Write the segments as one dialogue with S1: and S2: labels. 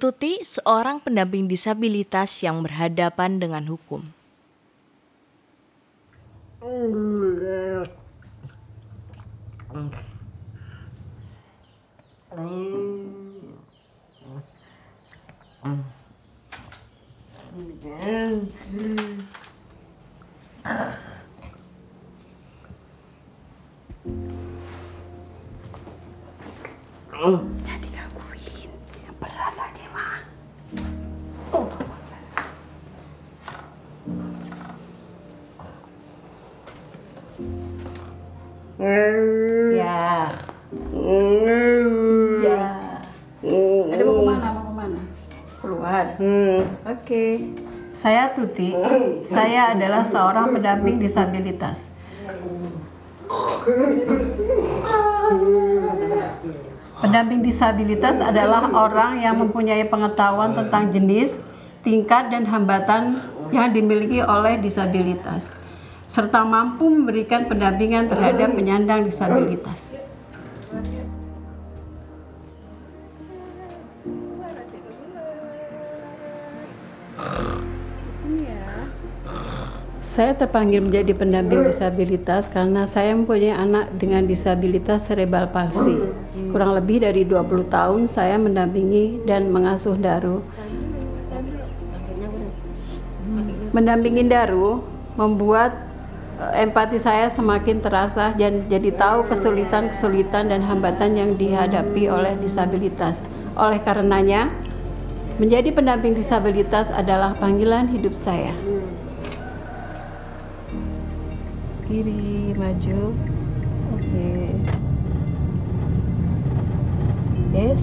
S1: Tuti seorang pendamping disabilitas yang berhadapan dengan hukum.
S2: Jadi gangguin, yang berat tadi mah. Ya. Ya. Ada mau kemana? Mau kemana? Keluar. Oke. Saya Tuti. Saya adalah seorang pendamping disabilitas. Pendamping disabilitas adalah orang yang mempunyai pengetahuan tentang jenis, tingkat, dan hambatan yang dimiliki oleh disabilitas, serta mampu memberikan pendampingan terhadap penyandang disabilitas. Saya terpanggil menjadi pendamping disabilitas karena saya mempunyai anak dengan disabilitas cerebral palsy. Kurang lebih dari 20 tahun saya mendampingi dan mengasuh Daru. Mendampingi Daru membuat empati saya semakin terasa dan jadi tahu kesulitan-kesulitan dan hambatan yang dihadapi oleh disabilitas. Oleh karenanya, menjadi pendamping disabilitas adalah panggilan hidup saya. Kiri, maju. Oke.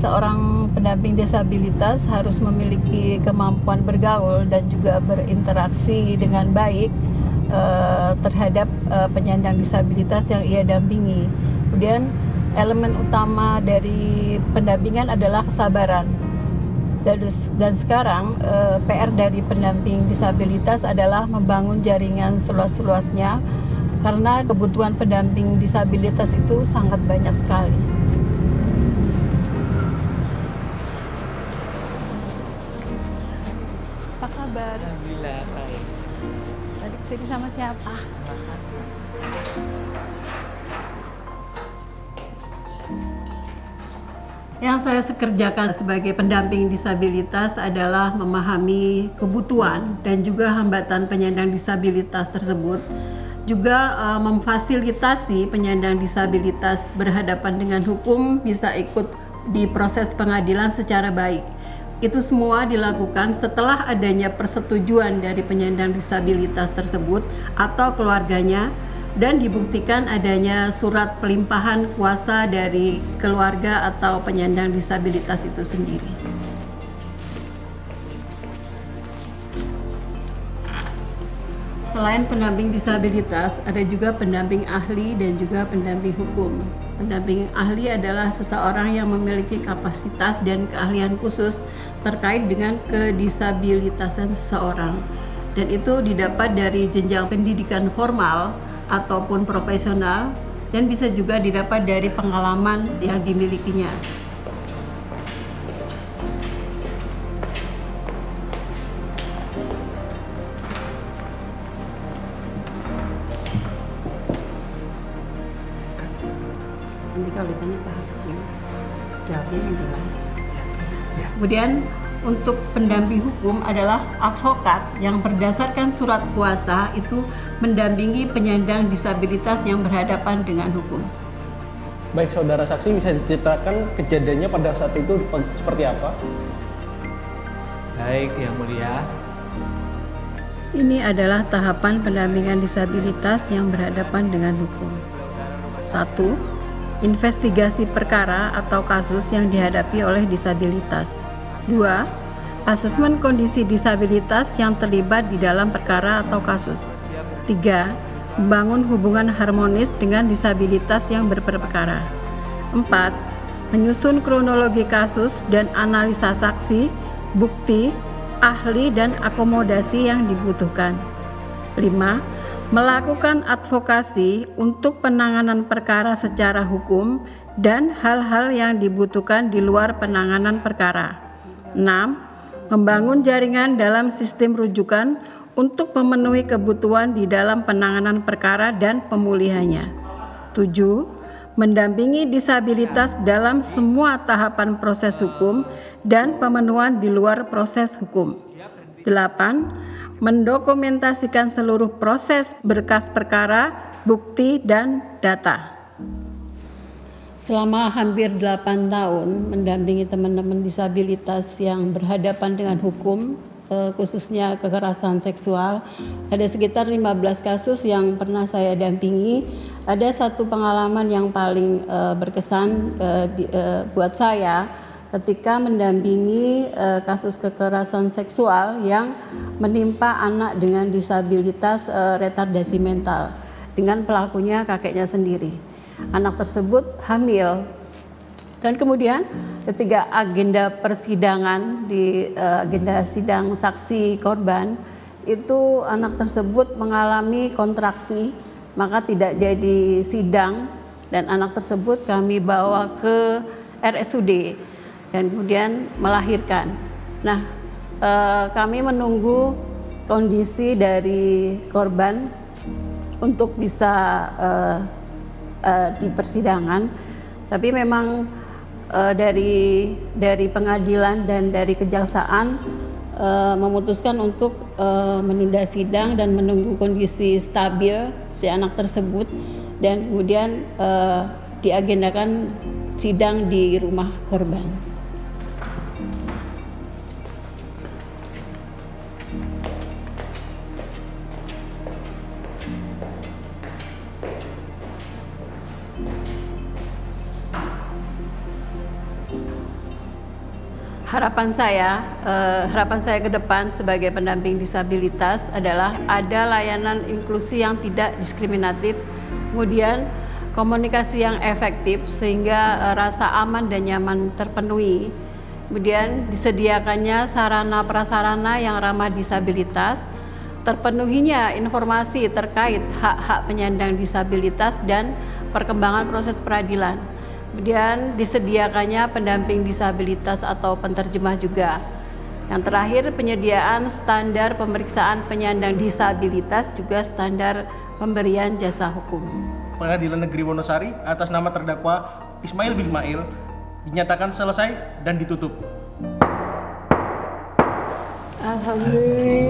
S2: Seorang pendamping disabilitas harus memiliki kemampuan bergaul dan juga berinteraksi dengan baik terhadap penyandang disabilitas yang ia dampingi. Kemudian elemen utama dari pendampingan adalah kesabaran. Dan sekarang PR dari pendamping disabilitas adalah membangun jaringan seluas-luasnya karena kebutuhan pendamping disabilitas itu sangat banyak sekali. Apa kabar?
S3: Alhamdulillah baik.
S2: Tadi kesini sama siapa? Yang saya kerjakan sebagai pendamping disabilitas adalah memahami kebutuhan dan juga hambatan penyandang disabilitas tersebut, juga memfasilitasi penyandang disabilitas berhadapan dengan hukum bisa ikut di proses pengadilan secara baik. Itu semua dilakukan setelah adanya persetujuan dari penyandang disabilitas tersebut atau keluarganya dan dibuktikan adanya surat pelimpahan kuasa dari keluarga atau penyandang disabilitas itu sendiri. Selain pendamping disabilitas, ada juga pendamping ahli dan juga pendamping hukum. Pendamping ahli adalah seseorang yang memiliki kapasitas dan keahlian khusus terkait dengan kedisabilitasan seseorang. Dan itu didapat dari jenjang pendidikan formal ataupun profesional dan bisa juga didapat dari pengalaman yang dimilikinya. Nanti kalau ditanya Pak Hakim, jawabnya yang jelas. Kemudian untuk pendamping hukum adalah advokat yang berdasarkan surat kuasa itu mendampingi penyandang disabilitas yang berhadapan dengan hukum.
S3: Baik, saudara saksi bisa diceritakan kejadiannya pada saat itu seperti apa?
S4: Baik, Yang Mulia.
S2: Ini adalah tahapan pendampingan disabilitas yang berhadapan dengan hukum. 1. Investigasi perkara atau kasus yang dihadapi oleh disabilitas. 2. Asesmen kondisi disabilitas yang terlibat di dalam perkara atau kasus. 3. Membangun hubungan harmonis dengan disabilitas yang berperkara. 4. Menyusun kronologi kasus dan analisa saksi, bukti, ahli dan akomodasi yang dibutuhkan. 5. Melakukan advokasi untuk penanganan perkara secara hukum dan hal-hal yang dibutuhkan di luar penanganan perkara. 6. Membangun jaringan dalam sistem rujukan untuk memenuhi kebutuhan di dalam penanganan perkara dan pemulihannya. 7. Mendampingi disabilitas dalam semua tahapan proses hukum dan pemenuhan di luar proses hukum. 8. Mendokumentasikan seluruh proses berkas perkara, bukti, dan data.
S4: Selama hampir 8 tahun mendampingi teman-teman disabilitas yang berhadapan dengan hukum, khususnya kekerasan seksual, ada sekitar 15 kasus yang pernah saya dampingi. Ada satu pengalaman yang paling berkesan buat saya ketika mendampingi kasus kekerasan seksual yang menimpa anak dengan disabilitas retardasi mental dengan pelakunya kakeknya sendiri. Anak tersebut hamil. Dan kemudian ketika agenda persidangan di agenda sidang saksi korban, itu anak tersebut mengalami kontraksi, maka tidak jadi sidang, dan anak tersebut kami bawa ke RSUD dan kemudian melahirkan. Nah, kami menunggu kondisi dari korban untuk bisa di persidangan, tapi memang dari pengadilan dan dari kejaksaan memutuskan untuk menunda sidang dan menunggu kondisi stabil si anak tersebut, dan kemudian diagendakan sidang di rumah korban. Harapan saya ke depan sebagai pendamping disabilitas adalah ada layanan inklusi yang tidak diskriminatif, kemudian komunikasi yang efektif sehingga rasa aman dan nyaman terpenuhi, kemudian disediakannya sarana prasarana yang ramah disabilitas, terpenuhinya informasi terkait hak-hak penyandang disabilitas dan perkembangan proses peradilan. Kemudian disediakannya pendamping disabilitas atau penterjemah juga. Yang terakhir, penyediaan standar pemeriksaan penyandang disabilitas juga standar pemberian jasa hukum.
S3: Pengadilan Negeri Wonosari atas nama terdakwa Ismail bin Mail dinyatakan selesai dan ditutup.
S4: Alhamdulillah.